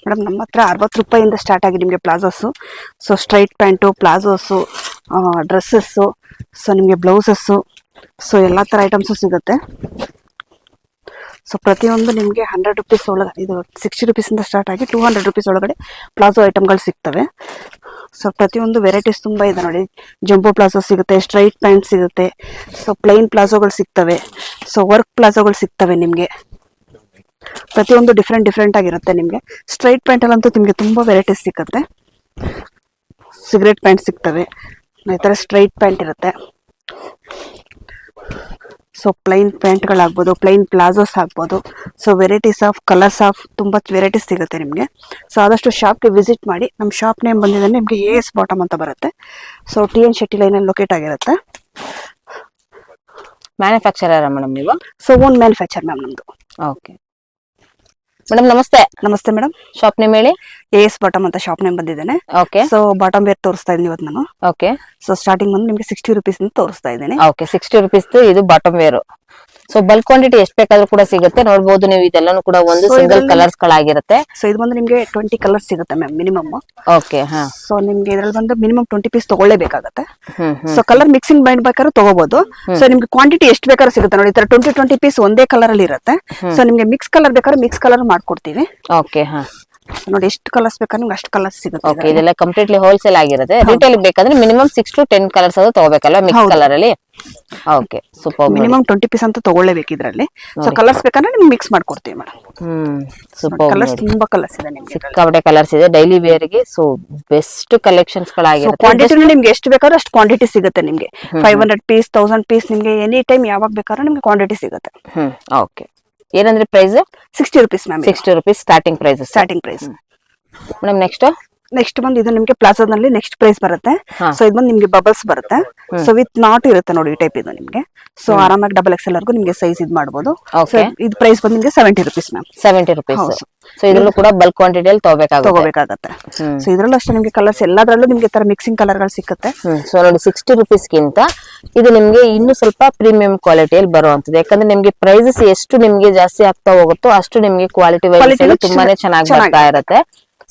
Madam ನಮ್ಮ ಹತ್ರ 60 ರೂಪಾಯಿಂದ ಸ್ಟಾರ್ಟ್ ಆಗಿ ನಿಮಗೆ palazzos. So straight pant, palazzos, dresses, so ನಿಮಗೆ ಬ್ಲೌಸಸ್ಸು, ಸೊ ಎಲ್ಲ ಥರ ಐಟಮ್ಸು ಸಿಗುತ್ತೆ. ಸೊ ಪ್ರತಿಯೊಂದು ನಿಮಗೆ 100 ರೂಪೀಸ್ ಒಳಗೆ, ಇದು 60 ರೂಪೀಸಿಂದ ಸ್ಟಾರ್ಟ್ ಆಗಿ 200 ರೂಪೀಸ್ ಒಳಗಡೆ ಪ್ಲಾಜೋ ಐಟಮ್ಗಳು ಸಿಗ್ತವೆ. ಸೊ ಪ್ರತಿಯೊಂದು ವೆರೈಟೀಸ್ ತುಂಬ ಇದೆ ನೋಡಿ. ಜಂಬೋ ಪ್ಲಾಜೋ ಸಿಗುತ್ತೆ, ಸ್ಟ್ರೈಟ್ ಪ್ಯಾಂಟ್ ಸಿಗುತ್ತೆ, ಸೊ ಪ್ಲೈನ್ ಪ್ಲಾಜೋಗಳು ಸಿಗ್ತವೆ, ಸೊ ವರ್ಕ್ ಪ್ಲಾಜೋಗಳು ಸಿಗ್ತವೆ ನಿಮಗೆ. ಪ್ರತಿಯೊಂದು ಡಿಫ್ರೆಂಟ್ ಆಗಿರುತ್ತೆ ನಿಮಗೆ. ಸ್ಟ್ರೈಟ್ ಪ್ಯಾಂಟಲ್ಲಂತೂ ನಿಮಗೆ ತುಂಬ ವೆರೈಟೀಸ್ ಸಿಗುತ್ತೆ. ಸಿಗರೇಟ್ ಪ್ಯಾಂಟ್ ಸಿಗ್ತವೆ, ಈ ಥರ ಸ್ಟ್ರೈಟ್ ಪ್ಯಾಂಟ್ ಇರುತ್ತೆ. ಸೊ ಪ್ಲೈನ್ ಪ್ಯಾಂಟ್ಗಳಾಗ್ಬೋದು, ಪ್ಲೈನ್ ಪ್ಲಾಜೋಸ್ ಆಗ್ಬೋದು. So varieties of colours of ತುಂಬ ವೆರೈಟೀಸ್ ಸಿಗುತ್ತೆ ನಿಮಗೆ. ಸೊ ಆದಷ್ಟು ಶಾಪ್ಗೆ ವಿಸಿಟ್ ಮಾಡಿ. ನಮ್ಮ ಶಾಪ್ ನೇಮ್ ಬಂದಿದೆ ನಿಮಗೆ AS ಬಾಟಮ್ ಅಂತ ಬರುತ್ತೆ. ಸೊ TN ಶೆಟ್ಟಿ ಲೈನಲ್ಲಿ ಲೊಕೇಟ್ ಆಗಿರುತ್ತೆ. ಮ್ಯಾನುಫ್ಯಾಕ್ಚರರ್ ಮೇಡಮ್ ನೀವು? ಸೊ ಓನ್ ಮ್ಯಾನುಫ್ಯಾಕ್ಚರ್ ಮ್ಯಾಮ್ ನಮ್ಮದು. ಓಕೆ ಮೇಡಮ್ ನಮಸ್ತೆ. ನಮಸ್ತೆ ಮೇಡಮ್. ಶಾಪ್ ನೇಮ್ ಹೇಳಿ. AS ಬಾಟಮ್ ಅಂತ ಶಾಪ್ ನೇಮ್ ಬಂದಿದ್ದೇನೆ. ಓಕೆ. ಸೊ ಬಾಟಮ್ ವೇರ್ ತೋರಿಸ್ತಾ ಇದ್ದೀನಿ ಇವತ್ತು ನಾನು. ಓಕೆ. ಸೊ ಸ್ಟಾರ್ಟಿಂಗ್ ಬಂದು ನಿಮಗೆ 60 ರೂಪೀಸ್ ತೋರಿಸ್ತಾ ಇದ್ದೀನಿ. ಓಕೆ, 60 ರೂಪೀಸ್ ಇದು bottom wear. So bulk quantity ಎಷ್ಟು ಬೇಕಾದ್ರೂ ಕೂಡ ಸಿಗುತ್ತೆ. ನೋಡಬಹುದು ನೀವು, ಇದೆಲ್ಲಾನು ಕೂಡ ಒಂದು ಸಿಂಗಲ್ ಕಲರ್ಸ್ ಗಳಾಗಿರುತ್ತೆ. ಸೊ ಇದು ಬಂದು ನಿಮಗೆ 20 ಕಲರ್ಸ್ ಸಿಗುತ್ತೆ ಮ್ಯಾಮ್ ಮಿನಿಮಮ್. ಓಕೆ. ಹಾ. ಸೊ ನಿಮ್ಗೆ ಇದ್ರಲ್ಲಿ ಬಂದು ಮಿನಿಮಮ್ 20 ಪೀಸ್ ತಗೊಳ್ಳೇಬೇಕಾಗತ್ತೆ. ಸೊ ಕಲರ್ ಮಿಕ್ಸಿಂಗ್ ಬೇಕಾದ್ರೂ ತಗೋಬಹುದು. ಸೊ ನಿಮ್ಗೆ ಕ್ವಾಂಟಿಟಿ ಎಷ್ಟು ಬೇಕಾದ್ರೂ ಸಿಗುತ್ತೆ ನೋಡಿ. ಈ ತರ 20 ಪೀಸ್ ಒಂದೇ ಕಲರ್ ಅಲ್ಲಿ ಇರುತ್ತೆ. ಸೊ ನಿಮ್ಗೆ ಮಿಕ್ಸ್ ಕಲರ್ ಬೇಕಾದ್ರೆ ಮಿಕ್ಸ್ ಕಲರ್ ಮಾಡ್ಕೊಡ್ತೀವಿ. ಓಕೆ. ಹಾ. ನೋಡಿ ಎಷ್ಟು ಕಲರ್ಸ್ ಬೇಕಾದ್ರೆ ನಿಮ್ಗೆ ಅಷ್ಟು ಕಲರ್ಸ್ ಸಿಗುತ್ತೆ. ಓಕೆ, ಇದೆಲ್ಲ ಕಂಪ್ಲೀಟ್ಲಿ ಹೋಲ್ಸೇಲ್ ಆಗಿರುತ್ತೆ. ರಿಟೇಲ್ ಬೇಕಂದ್ರೆ ಮಿನಿಮಮ್ 6 to 10 ಕಲರ್ಸ್ ಅದು ತಗೋಬೇಕಲ್ಲ ಮಿಕ್ಸ್ ಕಲರ್ ಅಲ್ಲಿ. Okay, super. ಮಿನಿಮಮ್ 20 ಪೀಸ್ ಅಂತ ತಗೊಳ್ಳೇಬೇಕು ಇದ್ರಲ್ಲಿ. ಸೊ ಕಲರ್ಸ್ ಬೇಕಂದ್ರೆ ನಿಮ್ಗೆ ಮಿಕ್ಸ್ ಮಾಡ್ಕೊಡ್ತೀವಿ ಮೇಡಮ್. ಸೂಪರ್. ಕಲರ್ಸ್ ತುಂಬಾ ಕಲರ್ಸ್ ಇದೆ ನಿಮ್ಗೆ. ಸಿಕ್ಕಾಪಟ್ಟೆ ಕಲರ್ಸ್ ಇದೆ ಡೈಲಿ ವೇರ್ ಗೆ. ಸೊ ಬೆಸ್ಟ್ ಕಲೆಕ್ಷನ್ಸ್ ಗಳಾಗಿರುತ್ತೆ. ಕ್ವಾಂಟಿಟಿ ನಿಮ್ಗೆ ಎಷ್ಟು ಬೇಕಾದ್ರೂ ಅಷ್ಟು ಕ್ವಾಂಟಿಟಿ ಸಿಗುತ್ತೆ ನಿಮ್ಗೆ. 500 ಪೀಸ್, 1000 ಪೀಸ್ ನಿಮ್ಗೆ ಎನಿ ಟೈಮ್ ಯಾವಾಗ ಬೇಕಾದ್ರೂ ನಿಮ್ಗೆ ಕ್ವಾಂಟಿಟಿ ಸಿಗುತ್ತೆ. ಓಕೆ. ಏನಂದ್ರೆ price? 60 rupees ma'am. 60 rupees starting price. Madam next ಬಂದು ಇದು ನಿಮ್ಗೆ ಪ್ಲಾಜಾದಲ್ಲಿ ನೆಕ್ಸ್ಟ್ ಪ್ರೈಸ್ ಬರುತ್ತೆ. ಸೊ ಇದು ಬಂದು ನಿಮ್ಗೆ ಬಬಲ್ಸ್ ಬರುತ್ತೆ. ಸೊ ವಿತ್ ನಾಟ್ ಇರುತ್ತೆ ನೋಡಿ ಈ ಟೈಪ್ ಇದು ನಿಮ್ಗೆ. ಸೊ ಆರಾಮಾಗಿ XXL ವರ್ಗು ನಿಮ್ಗೆ ಸೈಜ್ ಇದು ಮಾಡಬಹುದು. ಇದು ಪ್ರೈಸ್ ಬಂದು ನಿಮ್ಗೆ 70 ರೂಪೀಸ್ ಮ್ಯಾಮ್. 70 ರೂಪೀಸ್. ಸೊ ಇದ್ರಲ್ಲೂ ಕೂಡ ಬಲ್ಕ್ ಕ್ವಾಂಟಿಟಿಯಲ್ಲಿ ತಗೋಬೇಕಾಗತ್ತೆ. ಸೊ ಇದ್ರಲ್ಲೂ ಅಷ್ಟೇ ನಿಮ್ಗೆ ಕಲರ್ಸ್ ಎಲ್ಲದರಲ್ಲೂ ನಿಮ್ಗೆ ತರ ಮಿಕ್ಸಿಂಗ್ ಕಲರ್ ಗಳು ಸಿಗುತ್ತೆ. ಸೊ ನೋಡಿ 60 ರೂಪೀಸ್ ಗಿಂತ ಇದು ನಿಮ್ಗೆ ಇನ್ನು ಸ್ವಲ್ಪ ಪ್ರೀಮಿಯಂ ಕ್ವಾಲಿಟಿಯಲ್ಲಿ ಬರುವಂತದ್ದು. ಯಾಕಂದ್ರೆ ನಿಮ್ಗೆ ಪ್ರೈಸಸ್ ಎಷ್ಟು ನಿಮ್ಗೆ ಜಾಸ್ತಿ ಆಗ್ತಾ ಹೋಗುತ್ತೋ ಅಷ್ಟು ನಿಮ್ಗೆ ಕ್ವಾಲಿಟಿ ತುಂಬಾನೇ ಚೆನ್ನಾಗಿ ಬರ್ತಾ ಇರುತ್ತೆ.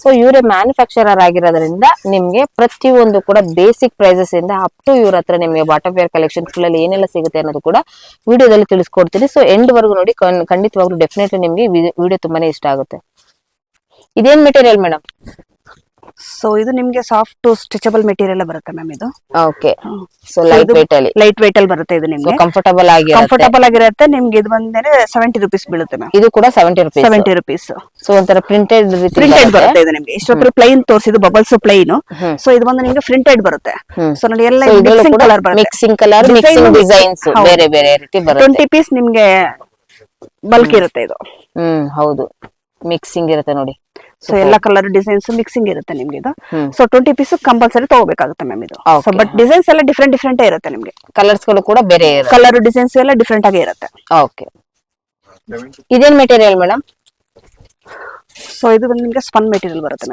ಸೊ ಇವರೇ ಮ್ಯಾನುಫ್ಯಾಕ್ಚರರ್ ಆಗಿರೋದ್ರಿಂದ ನಿಮ್ಗೆ ಪ್ರತಿಯೊಂದು ಕೂಡ ಬೇಸಿಕ್ ಪ್ರೈಸಸ್ ಇಂದ ಅಪ್ ಟು ಇವ್ರ ಹತ್ರ ನಿಮ್ಗೆ ಬಾಟಮ್ ವೇರ್ ಕಲೆಕ್ಷನ್ ಫುಲ್ ಅಲ್ಲಿ ಏನೆಲ್ಲ ಸಿಗುತ್ತೆ ಅನ್ನೋದು ಕೂಡ ವಿಡಿಯೋದಲ್ಲಿ ತಿಳಿಸ್ಕೊಡ್ತೀನಿ. ಸೊ ಎಂಡ್ ವರ್ಗು ನೋಡಿ, ಖಂಡಿತವಾಗ್ಲೂ ಡೆಫಿನೆಟ್ಲಿ ನಿಮ್ಗೆ ವಿಡಿಯೋ ತುಂಬಾನೇ ಇಷ್ಟ ಆಗುತ್ತೆ. ಇದೇನ್ ಮೆಟೀರಿಯಲ್ ಮೇಡಮ್? ಸೊ ಇದು ನಿಮ್ಗೆ ಸಾಫ್ಟ್ ಸ್ಟ್ರೆಚಬಲ್ ಮೆಟೀರಿಯಲ್ ಬರುತ್ತೆ ಮ್ಯಾಮ್ ಇದು. ಓಕೆ. ಸೊ ಲೈಟ್ ವೇಟ್ ಅಲ್ಲಿ ಬರುತ್ತೆ ಇದು ನಿಮ್ಗೆ. ಕಂಫರ್ಟಬಲ್ ಆಗಿರುತ್ತೆ ನಿಮ್ಗೆ. ಇದು ಬಂದ್ರೆ 70 ರೂಪೀಸ್ ಬೀಳುತ್ತೆ ಮ್ಯಾಮ್. ಇದು ಕೂಡ 70 ರೂಪೀಸ್. ಸೊ ಒಂಥರ ಪ್ರಿಂಟೆಡ್ ಬರುತ್ತೆ ಇದು ನಿಮ್ಗೆ. ಇಷ್ಟೊತ್ತು ಪ್ಲೈನ್ ತೋರಿಸಿದ್ದು ಬಬಲ್ಸ್ ಪ್ಲೈನ್. ಸೊ ಇದು ಬಂದು ನಿಮ್ಗೆ ಪ್ರಿಂಟೆಡ್ ಬರುತ್ತೆ. ಸೊ ನೋಡಿ ಎಲ್ಲ ಮಿಕ್ಸಿಂಗ್ ಕಲರ್ ಬರುತ್ತೆ. ಮಿಕ್ಸಿಂಗ್ ಡಿಸೈನ್ಸ್ ಬೇರೆ ಬೇರೆ ರೀತಿ ಬರುತ್ತೆ. 20 ಪೀಸ್ ನಿಮ್ಗೆ ಬಲ್ಕ್ ಇರುತ್ತೆ ಇದು. ಹೌದು, ಮಿಕ್ಸಿಂಗ್ ಇರುತ್ತೆ ನೋಡಿ. ಸೊ ಎಲ್ಲ ಕಲರ್ ಡಿಸೈನ್ಸ್ ಮಿಕ್ಸಿಂಗ್ ಇರುತ್ತೆ ನಿಮ್ಗೆ ಇದು. ಸೊ 20 ಪೀಸ್ ಕಂಪಲ್ಸರಿ ತಗೋಬೇಕಾಗುತ್ತೆ ಮ್ಯಾಮ್ ಇದು. ಸೊ ಬಟ್ ಡಿಸೈನ್ಸ್ ಎಲ್ಲ ಡಿಫ್ರೆಂಟ್ ಇರುತ್ತೆ ನಿಮ್ಗೆ. ಕಲರ್ಸ್ ಗಳು ಕೂಡ ಬೇರೆ ಇರುತ್ತೆ. ಕಲರ್ ಡಿಸೈನ್ಸ್ ಎಲ್ಲ ಡಿಫ್ರೆಂಟ್ ಆಗಿ ಇರುತ್ತೆ. ಓಕೆ. ಇದೇನ್ ಮೆಟೀರಿಯಲ್ ಮೇಡಮ್? ಸೊ ಇದು ಬಂದು ನಿಮ್ಗೆ ಸ್ಪನ್ ಮೆಟೀರಿಯಲ್ ಬರುತ್ತೆ.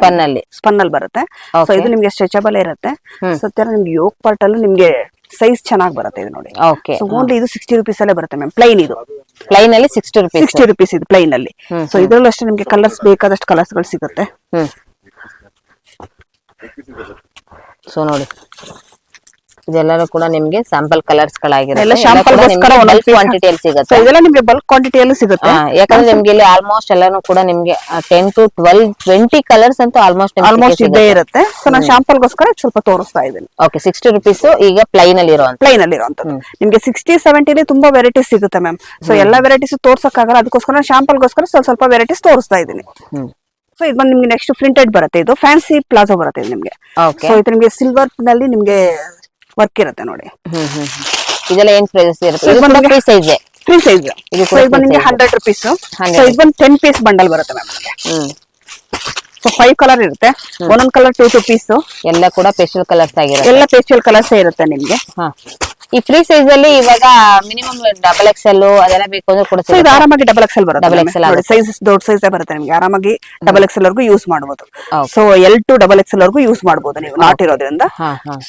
ಸ್ಪನ್ ಅಲ್ಲಿ ಬರುತ್ತೆ. ಸೊ ಇದು ನಿಮ್ಗೆ ಸ್ಟ್ರೆಚಬಲ್ ಇರುತ್ತೆ. ಸೊ ನಿಮ್ಗೆ ಯೋಕ್ ಪಾರ್ಟ್ ಅಲ್ಲಿ ನಿಮ್ಗೆ ಸೈಜ್ ಚೆನ್ನಾಗಿ ಬರುತ್ತೆ ಇದು ನೋಡಿ. ಸೊ ಓನ್ಲಿ ಇದು 60 ರೂಪೀಸ್ ಅಲ್ಲೇ ಬರುತ್ತೆ ಮ್ಯಾಮ್. ಪ್ಲೈನ್ ಇದು. ಪ್ಲೈನ್ ಅಲ್ಲಿ 60 ರೂಪೀಸ್ ಇದು ಪ್ಲೈನ್ ಅಲ್ಲಿ. ಸೊ ಇದ್ರಲ್ಲೂ ಅಷ್ಟೇ ನಿಮ್ಗೆ ಕಲರ್ಸ್ ಬೇಕಾದಷ್ಟು ಕಲರ್ಸ್ ಗಳು ಸಿಗುತ್ತೆ. ಸೊ ನೋಡಿ ಇದೆಲ್ಲರೂ ಕೂಡ ನಿಮ್ಗೆ ಸ್ಯಾಂಪಲ್ ಕಲರ್ಸ್ ಗಳಾಗಿರುತ್ತೆ. ಕ್ವಾಂಟಿಟಿಯಲ್ಲಿ ಸಿಗುತ್ತೆ. ಇದೆಲ್ಲ ನಿಮ್ಗೆ ಬಲ್ಕ್ ಕ್ವಾಂಟಿಟಿಯಲ್ಲಿ ಸಿಗುತ್ತೆ. ಯಾಕಂದ್ರೆ ನಿಮ್ಗೆ ಇಲ್ಲಿ ಆಲ್ಮೋಸ್ಟ್ ಎಲ್ಲಾನು ಕೂಡ ನಿಮ್ಗೆ 10 to 12, 20 ಕಲರ್ಸ್ ಅಂತೂ ಆಲ್ಮೋಸ್ಟ್ ಇದ್ದೇ ಇರುತ್ತೆ. ಸೊ ನಾನು ಶಾಂಪಲ್ ಗೋಸ್ಕರ ಸ್ವಲ್ಪ ತೋರಿಸ್ತಾ ಇದ್ದೀನಿ. ಓಕೆ. 60 ರೂಪೀಸ್ ಈಗ ಪ್ಲೈನ್ ಅಲ್ಲಿ ಇರುವಂತದ್ದು ನಿಮ್ಗೆ 60, 70 ತುಂಬಾ ವೆರೈಟೀಸ್ ಸಿಗುತ್ತೆ ಮ್ಯಾಮ್. ಸೊ ಎಲ್ಲಾ ವೆರೈಟೀಸ್ ತೋರ್ಸಕ್ಕಾಗಲ್ಲ, ಅದಕ್ಕೋಸ್ಕರ ಶಾಂಪಲ್ ಗೋಸ್ಕರ ಸ್ವಲ್ಪ ವೆರೈಟೀಸ್ ತೋರಿಸ್ತಾ ಇದ್ದೀನಿ. ಸೊ ಇದು ಬಂದು ನಿಮ್ಗೆ ನೆಕ್ಸ್ಟ್ ಪ್ರಿಂಟೆಡ್ ಬರುತ್ತೆ. ಇದು ಫ್ಯಾನ್ಸಿ ಪ್ಲಾಜೋ ಬರುತ್ತೆ ಇದು ನಿಮ್ಗೆ. ಸೊ ಇದು ನಿಮ್ಗೆ ಸಿಲ್ವರ್ ನಲ್ಲಿ ನಿಮ್ಗೆ ವರ್ಕ್ ಇರುತ್ತೆ ನೋಡಿ. ಇದೆಲ್ಲ ಏನ್ ಪ್ರೈಸ್ ಇರುತ್ತೆ? Free size. ಇದು ನಿಮ್ಗೆ 100 ರೂಪೀಸ್. ಸೊ ಇದು ಬಂದು 10 ಪೀಸ್ ಬಂಡಲ್ ಬರುತ್ತೆ ಮ್ಯಾಮ್. ಸೊ 5 ಕಲರ್ ಇರುತ್ತೆ. ಒಂದೊಂದು ಕಲರ್ 2 ಪೀಸ್. ಎಲ್ಲ ಕೂಡ ಪೇಸ್ಟಲ್ ಕಲರ್ಸ್ ಆಗಿರುತ್ತೆ. ಎಲ್ಲ ಪೇಸ್ಟಲ್ ಕಲರ್ಸ್ ಇರುತ್ತೆ ನಿಮ್ಗೆ. ಈ ಫ್ರೀ ಸೈಜ್ ಅಲ್ಲಿ ಇವಾಗ ಮಿನಿಮಮ್ XXL ಅದೆಲ್ಲ ಬೇಕು ಅಂದ್ರೆ ಕೂಡ ಇದು ಆರಾಮಾಗಿ XXL ಬರುತ್ತೆ. ಸೈಜ್ ದೊಡ್ಡ ಸೈಜ್ ಬರುತ್ತೆ ನಿಮ್ಗೆ. ಆರಾಮಾಗಿ XXL ವರ್ಗೂ ಯೂಸ್ ಮಾಡಬಹುದು. ಸೊ L to XXL ವರ್ಗೂ ಯೂಸ್ ಮಾಡಬಹುದು ನೀವು, ನಾಟ್ ಇರೋದ್ರಿಂದ.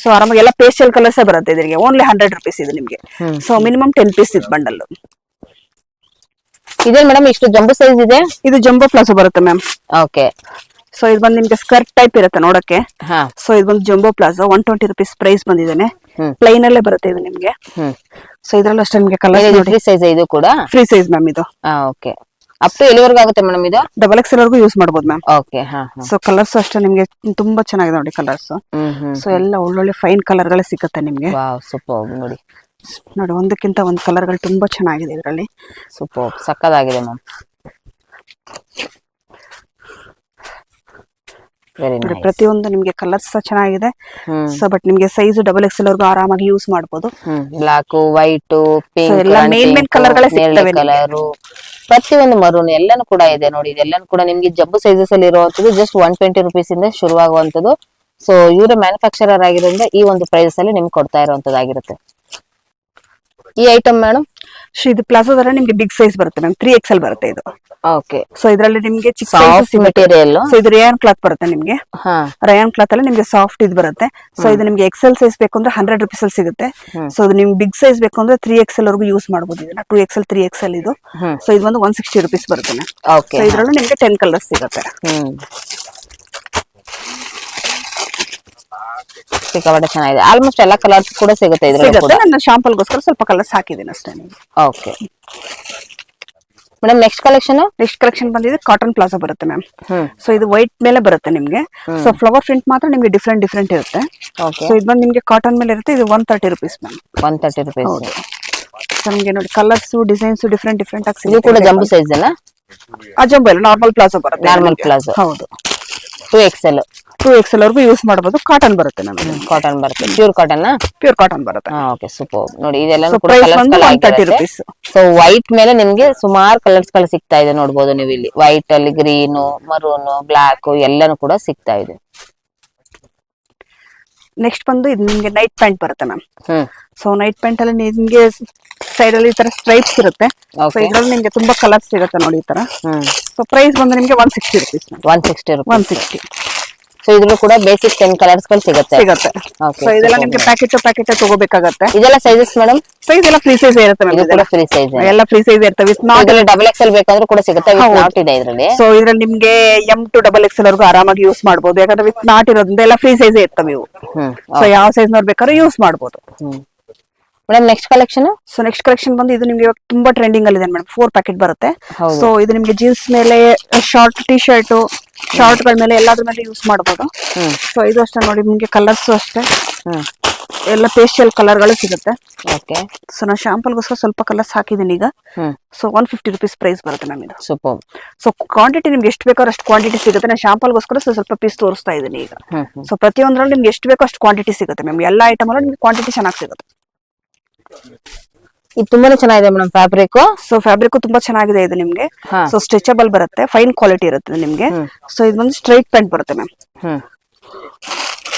ಸೊ ಆರಾಮಾಗಿ ಎಲ್ಲ ಪೇಸ್ಟಲ್ ಕಲರ್ಸ್ ಬರುತ್ತೆ ಇದರಿಗೆ. ಓನ್ಲಿ 100 ರೂಪೀಸ್ ಇದು ನಿಮ್ಗೆ. ಸೊ ಮಿನಿಮಮ್ 10 ಪೀಸ್ ಇದು ಬಂಡಲ್. ಇದೆ ಮೇಡಮ್. ಇಷ್ಟು ಜಂಬೋ ಸೈಜ್ ಇದೆ. ಇದು ಜಂಬೋ ಪ್ಲಾಜೋ ಬರುತ್ತೆ ಮ್ಯಾಮ್. ಓಕೆ. ಸೊ ಇದು ಬಂದು ನಿಮ್ಗೆ ಸ್ಕರ್ಟ್ ಟೈಪ್ ಇರುತ್ತೆ ನೋಡಕ್ಕೆ. ಹಾ ಸೊ ಇದು ಬಂದು ಜಂಬೋ ಪ್ಲಾಜೋ 120 rupees ಪ್ರೈಸ್ ಬಂದಿದ್ದಾನೆ. ಹ್ಮ್. ಪ್ಲೈನ್ ಅಲ್ಲೇ ಬರುತ್ತೆ ಇದು ನಿಮ್ಗೆ. ಹ್ಮ್. ಸೊ ಇದ್ರಲ್ಲೂ ಅಷ್ಟೇ ನಿಮ್ಗೆ ಕಲರ್ ಫ್ರೀ ಸೈಜ್ ಇದು ಕೂಡ. ಫ್ರೀ ಸೈಜ್ ಮ್ಯಾಮ್ ಇದು. ಓಕೆ. ಅಪ್ ಟು ಎಲ್ಲಿವರೆಗೂ ಆಗುತ್ತೆ ಮೇಡಮ್ ಇದು? XXL ವರೆಗೂ ಯೂಸ್ ಮಾಡಬಹುದು ಮ್ಯಾಮ್. ಓಕೆ. ಹಾ ಹಾ. ಸೊ ಕಲರ್ಸ್ ಅಷ್ಟೇ ನಿಮ್ಗೆ ತುಂಬಾ ಚೆನ್ನಾಗಿದೆ ನೋಡಿ ಕಲರ್ಸ್. ಸೊ ಎಲ್ಲ ಒಳ್ಳೊಳ್ಳೆ ಫೈನ್ ಕಲರ್ ಗಳೇ ಸಿಗುತ್ತೆ ನಿಮ್ಗೆ. ವಾವ್ ಸೂಪರ್ ನೋಡಿ. ನೋಡಿ ಒಂದಕ್ಕಿಂತ ಒಂದು ಕಲರ್ ಗಳು ತುಂಬಾ ಚೆನ್ನಾಗಿದೆ ಇದರಲ್ಲಿ. ಸೂಪರ್ ಸಕ್ಕದಾಗಿದೆ ಮ್ಯಾಮ್. Very nice. ಪ್ರತಿಯೊಂದು ನಿಮ್ಗೆ ಕಲರ್ಸ್ ಚೆನ್ನಾಗಿದೆ. ಸೊ ಬಟ್ ನಿಮ್ಗೆ ಸೈಜ್ XXL ವರೆಗೂ ಆರಾಮಾಗಿ ಯೂಸ್ ಮಾಡಬಹುದು. ಬ್ಲಾಕ್, ವೈಟ್, ಪಿಂಕ್, ಎಲ್ಲ ಮೇನ್ ಕಲರ್ ಗಳೇ ಸಿಗ್ತವೆ. ಕಲರ್ ಪ್ರತಿಯೊಂದು ಮರೂನ್ ಎಲ್ಲಾನು ಕೂಡ ಇದೆ ನೋಡಿ. ಇದೆಲ್ಲಾನು ಕೂಡ ನಿಮ್ಗೆ ಜಬ್ಬು ಸೈಜಸ್ ಅಲ್ಲಿ ಇರುವಂತದ್ದು ಜಸ್ಟ್ 120 rupees ಇಂದ ಶುರುವಾಗುವಂತದ್ದು. ಸೊ ಇವರ ಮ್ಯಾನುಫ್ಯಾಕ್ಚರರ್ ಆಗಿರೋದ್ರಿಂದ ಈ ಒಂದು ಪ್ರೈಸ್ ಅಲ್ಲಿ ನಿಮ್ಗೆ ಕೊಡ್ತಾ ಇರುವಂತದ್ದಾಗಿರುತ್ತೆ. ಈ ಐಟಮ್ ಮೇಡಮ್ ಇದು ಪ್ಲಾಜೋದಲ್ಲ ನಿಮ್ಗೆ ಬಿಗ್ ಸೈಜ್ ಬರುತ್ತೆ ಮ್ಯಾಮ್. 3XL ಬರುತ್ತೆ ಇದು. ಓಕೆ. ಸೊ ಇದರಲ್ಲಿ ನಿಮ್ಗೆ ಚಿಕ್ಕ ಸಾಫ್ಟ್ ಮೆಟೀರಿಯಲ್. ಸೊ ಇದು ರೇಯಾನ್ ಕ್ಲಾತ್ ಬರುತ್ತೆ ನಿಮ್ಗೆ. ರೇಯಾನ್ ಕ್ಲಾತ್ ಅಲ್ಲಿ ನಿಮ್ಗೆ ಸಾಫ್ಟ್ ಇದು ಬರುತ್ತೆ. ಸೊ ಇದು ನಿಮ್ಗೆ XL ಸೈಜ್ ಬೇಕು ಅಂದ್ರೆ 100 rupees ಅಲ್ಲಿ ಸಿಗುತ್ತೆ. ಸೊ ಇದು ನಿಮ್ಗೆ ಬಿಗ್ ಸೈಜ್ ಬೇಕು ಅಂದ್ರೆ 3XL ವರೆಗೂ ಯೂಸ್ ಮಾಡಬಹುದು ಇದನ್ನ. 2XL 3XL ಇದು. ಸೊ ಇದು ಒಂದು 160 rupees ಬರುತ್ತೆ ಮ್ಯಾಮ್. ಓಕೆ. ಸೊ ಇದ್ರಲ್ಲೂ ನಿಮ್ಗೆ 10 ಕಲರ್ಸ್ ಸಿಗುತ್ತೆ. ಸಿಕ್ಕಾಪಟ್ಟೆ ಚೆನ್ನಾಗಿದೆ. ಆಲ್ಮೋಸ್ಟ್ ಎಲ್ಲ ಕಲರ್ಸ್ ಕೂಡ ಸಿಗುತ್ತೆ ಇದ್ರಲ್ಲಿ ಕೂಡ. ನಾನು ಶಾಂಪಲ್ಗೋಸ್ಕರ ಸ್ವಲ್ಪ ಕಲರ್ಸ್ ಹಾಕಿದ್ದೀನಿ ಅಷ್ಟೇ. Okay madam. ನೆಕ್ಸ್ಟ್ ಕಲೆಕ್ಷನ್ ಬಂದಿದೆ ಕಾಟನ್ ಪ್ಲಾಜೋ ಬರುತ್ತೆ ಮ್ಯಾಮ್. ಸೊ ಇದು ವೈಟ್ ಮೇಲೆ ಬರುತ್ತೆ ನಿಮ್ಗೆ. ಸೊ ಫ್ಲವರ್ ಪ್ರಿಂಟ್ ಮಾತ್ರ ನಿಮ್ಗೆ ಡಿಫ್ರೆಂಟ್ ಇರುತ್ತೆ. ಸೊ ಇದು ಬಂದು ನಿಮ್ಗೆ ಕಾಟನ್ ಮೇಲೆ ಇರುತ್ತೆ. ಇದು 130 rupees ಮ್ಯಾಮ್. 130 rupees. ಸೊ ನಿಮ್ಗೆ ನೋಡಿ ಕಲರ್ಸ್ ಡಿಸೈನ್ಸ್ ಡಿಫ್ರೆಂಟ್ ಆಗಿ ಇದು ಕೂಡ ಜಂಬೋ ಸೈಜ್ ಅಲ್ಲ? ಜಂಬೋ ಇಲ್ಲ, ನಾರ್ಮಲ್ ಪ್ಲಾಜೋ ಬರುತ್ತೆ. Normal palazzo. ಹೌದು. 2XL ವರೆಗೂ ಯೂಸ್ ಮಾಡಬಹುದು. ಕಾಟನ್ ಬರುತ್ತೆ ನಮಗೆ. ಕಾಟನ್ ಬರುತ್ತೆ. Pure cotton. ಪ್ಯೂರ್ ಕಾಟನ್ ಬರುತ್ತೆ. ಓಕೆ ಸೂಪರ್ ನೋಡಿ. ಇದೆಲ್ಲ ಕೂಡ ಪ್ರೈಸ್ ಬಂದು 130 rupees. ಸೊ ವೈಟ್ ಮೇಲೆ ನಿಮ್ಗೆ ಸುಮಾರು ಕಲರ್ಸ್ ಗಳು ಸಿಗ್ತಾ ಇದೆ ನೋಡಬಹುದು ನೀವು ಇಲ್ಲಿ. ವೈಟ್ ಅಲ್ಲಿ ಗ್ರೀನ್, ಮರೂನ್, ಬ್ಲಾಕ್ ಎಲ್ಲಾನು ಕೂಡ ಸಿಗ್ತಾ ಇದೆ. ನೆಕ್ಸ್ಟ್ ಬಂದು ಇದು ನಿಮ್ಗೆ ನೈಟ್ ಪ್ಯಾಂಟ್ ಬರುತ್ತೆ ಮ್ಯಾಮ್. ಸೊ ನೈಟ್ ಪ್ಯಾಂಟ್ ಅಲ್ಲಿ ನಿಮ್ಗೆ ಸೈಡ್ ಅಲ್ಲಿ ಈ ತರ ಸ್ಟ್ರೈಪ್ಸ್ ಇರುತ್ತೆ. ಸೊ ಇದ್ರಲ್ಲಿ ನಿಮ್ಗೆ ತುಂಬಾ ಕಲರ್ಸ್ ಸಿಗುತ್ತೆ ನೋಡಿ ಈ ತರ. ಸೊ ಪ್ರೈಸ್ ಬಂದು ನಿಮ್ಗೆ 160 rupees. 160. ಸೊ ಇದ್ರಲ್ಲೂ ಕೂಡ ಬೇಸಿಕ್ 10 ಕಲರ್ಸ್ ಗಳು ಸಿಗುತ್ತೆ. ಸೊ ಇದೆಲ್ಲ ನಿಮ್ಗೆ ಪ್ಯಾಕೆಟ್ ತಗೋಬೇಕಾಗತ್ತೆ. ಇದೆಲ್ಲ ಸೈಜಸ್ ಮೇಡಮ್? ಸೈಜ್ ಎಲ್ಲ ಫ್ರೀ ಸೈಜ್ ಇರುತ್ತೆ ಮ್ಯಾಮ್. ಇದು ಕೂಡ ಫ್ರೀ ಸೈಜ್. ಎಲ್ಲ ಫ್ರೀ ಸೈಜ್ ಇರ್ತವೆ. ವಿತ್ ನಾಟ್ XXL ಬೇಕಾದ್ರೂ ಕೂಡ ಸಿಗುತ್ತೆ. ವಿತ್ ನಾಟ್ ಇದೆ ಇದರಲ್ಲಿ. ಸೊ ಇದ್ರಲ್ಲಿ ನಿಮ್ಗೆ M to XXL ವರೆಗೂ ಆರಾಮಾಗಿ ಯೂಸ್ ಮಾಡಬಹುದು. ಯಾಕಂದ್ರೆ ವಿತ್ ನಾಟ್ ಇರೋದ್ರಿಂದ ಎಲ್ಲ ಫ್ರೀ ಸೈಜ್ ಇರ್ತವೆ ಇವು. ಸೊ ಯಾವ ಸೈಜ್ ನೋಡ್ ಬೇಕಾದ್ರೂ ಯೂಸ್ ಮಾಡಬಹುದು. Madam next collection? So next collection ಬಂದು ಇದು ನಿಮ್ಗೆ ಇವಾಗ ತುಂಬಾ ಟ್ರೆಂಡಿಂಗ್ ಅಲ್ಲಿ ಇದೆ ಮೇಡಮ್. 4 ಪ್ಯಾಕೆಟ್ ಬರುತ್ತೆ. ಸೊ ಇದು ನಿಮ್ಗೆ ಜೀನ್ಸ್ ಮೇಲೆ, ಶಾರ್ಟ್ ಟಿ ಶರ್ಟ್, ಶಾರ್ಟ್ ಗಳ ಮೇಲೆ ಎಲ್ಲಾದ್ರ ಮೇಲೆ ಯೂಸ್ ಮಾಡಬಹುದು. ಸೊ ಇದು ಅಷ್ಟೇ ನೋಡಿ ನಿಮ್ಗೆ ಕಲರ್ಸ್ ಅಷ್ಟೇ ಎಲ್ಲ ಪೇಸ್ಟಲ್ ಕಲರ್ ಗಳು ಸಿಗುತ್ತೆ. ಓಕೆ. ಸೊ ನಾನು ಶಾಂಪಲ್ಗೋಸ್ಕರ ಸ್ವಲ್ಪ ಕಲರ್ಸ್ ಹಾಕಿದ್ದೀನಿ ಈಗ. ಸೊ 150 rupees ಪ್ರೈಸ್ ಬರುತ್ತೆ ಮ್ಯಾಮ್ ಇದು. ಸೂಪರ್. ಸೊ ಕ್ವಾಂಟಿಟಿ ನಿಮ್ಗೆ ಎಷ್ಟು ಬೇಕೋ ಅಷ್ಟು ಕ್ವಾಂಟಿಟಿ ಸಿಗುತ್ತೆ. ನಾನು ಶಾಂಪಲ್ಗೋಸ್ಕರ ಸ್ವಲ್ಪ ಪೀಸ್ ತೋರಿಸ್ತಾ ಇದ್ದೀನಿ ಈಗ. ಸೊ ಪ್ರತಿಯೊಂದ್ರಲ್ಲಿ ನಿಮ್ಗೆ ಎಷ್ಟು ಬೇಕೋ ಅಷ್ಟು ಕ್ವಾಂಟಿಟಿ ಸಿಗುತ್ತೆ ಮ್ಯಾಮ್. ಎಲ್ಲ ಐಟಮ್ ಅಲ್ಲೂ ನಿಮ್ಗೆ ಕ್ವಾಂಟಿಟಿ ಚೆನ್ನಾಗಿ ಸಿಗುತ್ತೆ. ಇದು ತುಂಬಾನೇ ಚೆನ್ನಾಗಿದೆ ಮೇಡಮ್ ಫ್ಯಾಬ್ರಿಕ್. ಸೊ ಫ್ಯಾಬ್ರಿಕ್ ತುಂಬಾ ಚೆನ್ನಾಗಿದೆ ಇದು ನಿಮ್ಗೆ. ಸೊ ಸ್ಟ್ರೆಚಬಲ್ ಬರುತ್ತೆ, ಫೈನ್ ಕ್ವಾಲಿಟಿ ಇರುತ್ತೆ ನಿಮ್ಗೆ. ಸೊ ಇದು ಬಂದು ಸ್ಟ್ರೈಟ್ ಪ್ಯಾಂಟ್ ಬರುತ್ತೆ ಮ್ಯಾಮ್.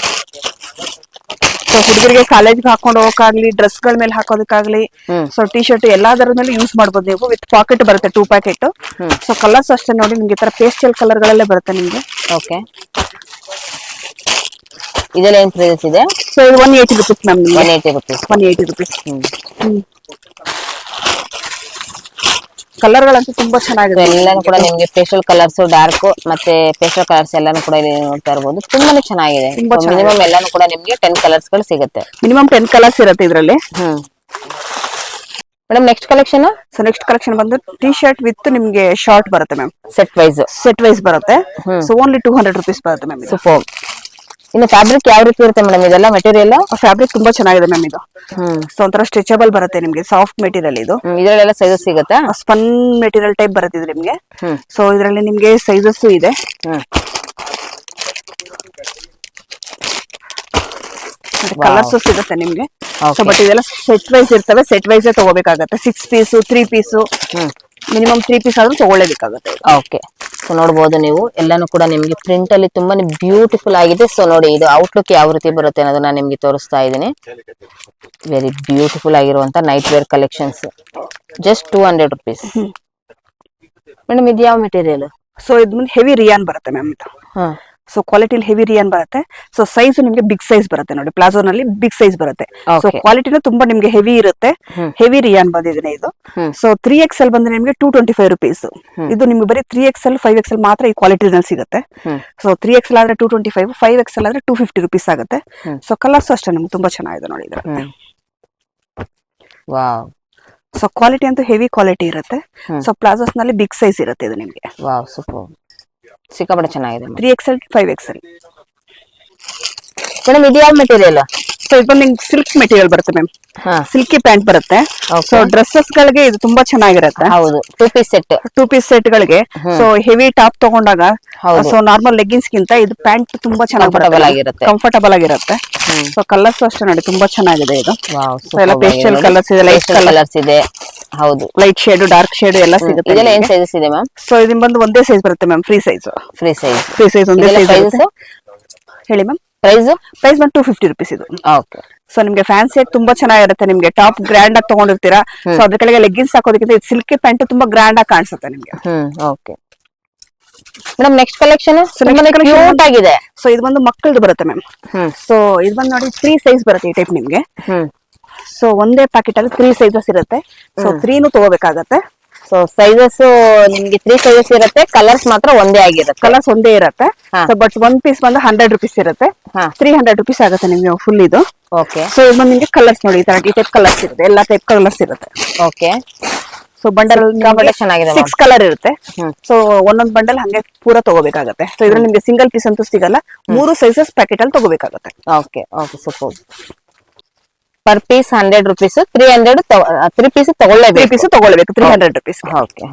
ಹುಡುಗರಿಗೆ ಕಾಲೇಜ್ಗೆ ಹಾಕೊಂಡು ಹೋಗಕ್ಕಾಗ್ಲಿ, ಡ್ರೆಸ್ ಗಳ ಮೇಲೆ ಹಾಕೋದಕ್ಕಾಗ್ಲಿ, ಸೊ ಟಿ ಶರ್ಟ್ ಎಲ್ಲಾದ್ರ ಮೇಲೆ ಯೂಸ್ ಮಾಡಬಹುದು ನೀವು. ವಿತ್ ಪಾಕೆಟ್ ಬರುತ್ತೆ 2 ಪ್ಯಾಕೆಟ್. ಸೊ ಕಲರ್ಸ್ ಅಷ್ಟೇ ನೋಡಿ ನಿಮ್ಗೆ ತರ ಪೇಸ್ಟಲ್ ಕಲರ್ ಗಳಲ್ಲೇ ಬರುತ್ತೆ ನಿಮ್ಗೆ. ಓಕೆ. ಇದೆಲ್ಲ ಏನ್ ಪ್ರೈಸ್ ಇದೆ? ಸೊ ಇದು 180 rupees ಮ್ಯಾಮ್. 180 rupees. ಕಲರ್ ಗಳಂತೂ ತುಂಬಾ ಚೆನ್ನಾಗಿದೆ. ಎಲ್ಲಾನು ಕೂಡ ನಿಮ್ಗೆ ಪೇಸ್ಟಲ್ ಕಲರ್ಸ್, ಡಾರ್ಕ್ ಮತ್ತೆ ಪೇಸ್ಟಲ್ ಕಲರ್ಸ್ ಎಲ್ಲಾನು ಕೂಡ ಇಲ್ಲಿ ನೋಡ್ತಾ ಇರಬಹುದು. ತುಂಬಾನೇ ಚೆನ್ನಾಗಿದೆ. ಮಿನಿಮಮ್ ಎಲ್ಲಾನು ಕೂಡ ನಿಮ್ಗೆ 10 ಕಲರ್ಸ್ ಗಳು ಸಿಗುತ್ತೆ. ಮಿನಿಮಮ್ 10 ಕಲರ್ಸ್ ಇರುತ್ತೆ ಇದರಲ್ಲಿ. Madam next collection? So next collection ಬಂದು ಟಿ ಶರ್ಟ್ ವಿತ್ ನಿಮ್ಗೆ ಶಾರ್ಟ್ ಬರುತ್ತೆ ಮ್ಯಾಮ್. ಸೆಟ್ ವೈಸ್ ಬರುತ್ತೆ. ಸೊ ಓನ್ಲಿ 200 rupees ಬರುತ್ತೆ ಮ್ಯಾಮ್. ಸೂಪರ್. ಇನ್ನು ಫ್ಯಾಬ್ರಿಕ್ ಯಾವ ರೀತಿ ಇರುತ್ತೆ ಮೇಡಮ್ ಇದೆಲ್ಲ ಮೆಟೀರಿಯಲ್? ಫ್ಯಾಬ್ರಿಕ್ ತುಂಬಾ ಚೆನ್ನಾಗಿದೆ ಮ್ಯಾಮ್ ಇದು. ಸೊ ಒಂಥರ ಸ್ಟ್ರೆಚಬಲ್ ಬರುತ್ತೆ ನಿಮ್ಗೆ, ಸಾಫ್ಟ್ ಮೆಟೀರಿಯಲ್ ಇದು. ಇದರಲ್ಲೆಲ್ಲ ಸೈಜಸ್ ಸಿಗುತ್ತಾ? ಸ್ಪನ್ ಮೆಟೀರಿಯಲ್ ಟೈಪ್ ಬರುತ್ತೆ ಇದು ನಿಮ್ಗೆ. ಸೊ ಇದರಲ್ಲಿ ನಿಮ್ಗೆ ಸೈಜಸ್ ಇದೆ. ಕಲರ್ಸ್ ಸಿಗುತ್ತೆ ನಿಮ್ಗೆ. ಸೊ ಬಟ್ ಇದೆಲ್ಲ ಸೆಟ್ ವೈಸ್ ಇರ್ತವೆ. ಸೆಟ್ ವೈಸ್ ತಗೋಬೇಕಾಗತ್ತೆ. 6 ಪೀಸ್, 3 ಪೀಸ್, ಮಿನಿಮಮ್ 3 ಪೀಸ್ ಆದ್ರೂ ತಗೊಳ್ಳೇಬೇಕಾಗುತ್ತೆ. ಓಕೆ. ಸೊ ನೋಡಬಹುದು ನೀವು ಎಲ್ಲಾನು ಕೂಡ ನಿಮ್ಗೆ ಪ್ರಿಂಟ್ ಅಲ್ಲಿ ತುಂಬಾನೇ ಬ್ಯೂಟಿಫುಲ್ ಆಗಿದೆ. ಸೊ ನೋಡಿ ಇದು ಔಟ್ಲುಕ್ ಯಾವ ರೀತಿ ಬರುತ್ತೆ ಅನ್ನೋದನ್ನ ನಿಮ್ಗೆ ತೋರಿಸ್ತಾ ಇದ್ದೀನಿ. ವೆರಿ ಬ್ಯೂಟಿಫುಲ್ ಆಗಿರುವಂತ night wear collections. Just 200 rupees. Madam ಇದು ಯಾವ ಮೆಟೀರಿಯಲ್? ಸೊ ಇದು ಹೆವಿ ರಿಯಾನ್ ಬರುತ್ತೆ ಮ್ಯಾಮ್ ಇದು. ಸೊ ಕ್ವಾಲಿಟಿಲಿ ಹೆವಿ ರಿಯಾನ್ ಬರುತ್ತೆ. ಸೊ ಸೈಜ್ ನಿಮ್ಗೆ ಬಿಗ್ ಸೈಜ್ ಬರುತ್ತೆ ನೋಡಿ, ಪ್ಲಾಜೋನಲ್ಲಿ ಬಿಗ್ ಸೈಜ್ ಬರುತ್ತೆ. So Okay. ಕ್ವಾಲಿಟಿನೂ ತುಂಬಾ ನಿಮ್ಗೆ ಹೆವಿ ಇರುತ್ತೆ, ಹೆವಿ ರಿಯಾನ್ ಬಂದಿದೆ ಇದು. ಸೊ 3XL ಬಂದ್ರೆ ನಿಮ್ಗೆ 225 ರುಪೀಸ್. ಇದು ನಿಮ್ಗೆ ಬರೀ 3XL 5XL ಮಾತ್ರ ಈ ಕ್ವಾಲಿಟಿನಲ್ಲಿ ಸಿಗುತ್ತೆ. ಸೊ 3XL ಆದ್ರೆ 225, 5XL ಆದ್ರೆ 250 ರುಪೀಸ್ ಆಗುತ್ತೆ. ಸೊ ಕಲರ್ಸ್ ಅಷ್ಟೇ ನಿಮ್ಗೆ ತುಂಬಾ ಚೆನ್ನಾಗಿದೆ ನೋಡಿ ಇದ್ರಲ್ಲಿ. ವಾವ್ ಸೊ ಕ್ವಾಲಿಟಿ ಅಂತೂ ಹೆವಿ ಕ್ವಾಲಿಟಿ ಇರುತ್ತೆ. ಸೊ ಪ್ಲಾಜೋಸ್ ನಲ್ಲಿ ಬಿಗ್ ಸೈಜ್ ಇರುತ್ತೆ ಇದು ನಿಮ್ಗೆ. ವಾವ್ ಸೂಪರ್, ಸಿಕ್ಕಾಪಟ್ಟೆ ಚೆನ್ನಾಗಿದೆ 3XL 5XL. ಮೇಡಮ್ ಇದು ಯಾವ ಮೆಟೀರಿಯಲ್? ಸೊ ಇದು ಬಂದು ನಿಮ್ಗೆ ಸಿಲ್ಕ್ ಮೆಟೀರಿಯಲ್ ಬರುತ್ತೆ ಮ್ಯಾಮ್, ಹಾ ಸಿಲ್ಕಿ ಪ್ಯಾಂಟ್ ಬರುತ್ತೆ. ಸೊ ಡ್ರೆಸ್ಸಸ್ ಗಳಿಗೆ ಇದು ತುಂಬಾ ಚೆನ್ನಾಗಿರುತ್ತೆ. ಹೌದು, 2 ಪೀಸ್ ಸೆಟ್. 2 ಪೀಸ್ ಸೆಟ್ ಗಳಿಗೆ ಸೊ ಹೆವಿ ಟಾಪ್ ತಗೊಂಡಾಗ ಹೌದು. ಸೊ ನಾರ್ಮಲ್ ಲೆಗ್ಗಿನ್ಸ್ ಗಿಂತ ಇದು ಪ್ಯಾಂಟ್ ತುಂಬಾ Comfortable ಆಗಿರುತ್ತೆ. ಕಂಫರ್ಟಬಲ್ ಆಗಿರುತ್ತೆ. ಸೊ ಕಲರ್ಸ್ ಅಷ್ಟೇ ನೋಡಿ ತುಂಬಾ ಚೆನ್ನಾಗಿದೆ ಇದು. ವಾವ್ ಸೊ ಎಲ್ಲ ಪೇಸ್ಟಲ್ ಕಲರ್ಸ್ ಇದೆ, ಲೈಟ್ ಕಲರ್ಸ್ ಇದೆ. ಹೌದು, ಲೈಟ್ ಶೇಡ್, ಡಾರ್ಕ್ ಶೇಡ್ ಎಲ್ಲ ಸಿಗುತ್ತೆ. ಇದೆಲ್ಲ ಏನ್ ಸೈಜಸ್ ಇದೆ ಮ್ಯಾಮ್? ಸೊ ಇದನ್ನ ಬಂದು ಒಂದೇ ಸೈಜ್ ಬರುತ್ತೆ ma'am, free size. Free size. Free size ಒಂದೇ ಸೈಜ್ ಪ್ರೈಸಸ್ ಹೇಳಿ ಮ್ಯಾಮ್. ಪ್ರೈಸ್ ಪ್ರೈಸ್ ಬಂದು 250 ರುಪೀಸ್ ಇದು. ಓಕೆ. ಸೊ ನಿಮ್ಗೆ ಫ್ಯಾನ್ಸಿ ಆಗಿ ತುಂಬಾ ಚೆನ್ನಾಗಿರುತ್ತೆ. ನಿಮ್ಗೆ ಟಾಪ್ ಗ್ರ್ಯಾಂಡ್ ಆಗಿ ತಗೊಂಡಿರ್ತೀರಾ, ಸೊ ಅದ್ರ ಕೆಳಗೆ ಲೆಗ್ಗಿನ್ಸ್ ಹಾಕೋದಕ್ಕಿಂತ ಇದು ಸಿಲ್ಕಿ ಪ್ಯಾಂಟ್ ತುಂಬಾ ಗ್ರ್ಯಾಂಡ್ ಆಗಿ ಕಾಣಿಸುತ್ತೆ ನಿಮ್ಗೆ. Okay madam, next collection collection cute ಆಗಿದೆ. ಸೊ ಇದು ಬಂದು ಮಕ್ಕಳದು ಬರುತ್ತೆ ಮ್ಯಾಮ್. ಸೊ ಇದು ಬಂದು ನೋಡಿ 3 ಸೈಜ್ ಬರುತ್ತೆ ಈ ಟೈಪ್ ನಿಮ್ಗೆ. ಸೊ ಒಂದೇ ಪ್ಯಾಕೆಟ್ ಅಲ್ಲಿ 3 ಸೈಜಸ್ ಇರುತ್ತೆ. ಸೊ 3 ತಗೋಬೇಕಾಗತ್ತೆ. ಸೊ ಸೈಜಸ್ ನಿಮ್ಗೆ 3 ಸೈಜಸ್ ಇರುತ್ತೆ, ಕಲರ್ಸ್ ಮಾತ್ರ ಒಂದೇ ಆಗಿರುತ್ತೆ. ಕಲರ್ಸ್ ಒಂದೇ ಇರುತ್ತೆ. ಸೊ ಬಟ್ 1 ಪೀಸ್ ಬಂದು 100 ರುಪೀಸ್ ಇರುತ್ತೆ. 300 ರುಪೀಸ್ ಆಗುತ್ತೆ ನಿಮ್ಗೆ ಫುಲ್ ಇದು. ಓಕೆ. ಸೊ ಇದು ಬಂದು ನಿಮ್ಗೆ ಕಲರ್ಸ್ ನೋಡಿ, ಈ ತರ ಈ ಟೈಪ್ ಕಲರ್ಸ್ ಇರುತ್ತೆ, ಎಲ್ಲಾ ಟೈಪ್ ಕಲರ್ಸ್ ಇರುತ್ತೆ. ಓಕೆ. ಸೊ ಬಂಡಲ್ ಚೆನ್ನಾಗಿದೆ 6 ಕಲರ್ ಇರುತ್ತೆ. ಸೊ ಒಂದೊಂದ್ ಬಂಡಲ್ ಹಂಗೆ ಪೂರ ತಗೋಬೇಕಾಗತ್ತೆ. ಸೊ ಇದ್ರಲ್ಲಿ ನಿಮ್ಗೆ ಸಿಂಗಲ್ ಪೀಸ್ ಅಂತೂ ಸಿಗಲ್ಲ, 3 ಸೈಜಸ್ ಪ್ಯಾಕೆಟ್ ಅಲ್ಲಿ ತಗೋಬೇಕಾಗತ್ತೆ. Okay okay super. Per piece 100 rupees, 300 3 piece ತಗೊಳ್ಳೇಬೇಕು. 3 ಪೀಸ್ ತಗೊಳ್ಬೇಕು 300 ರುಪೀಸ್. ಓಕೆ.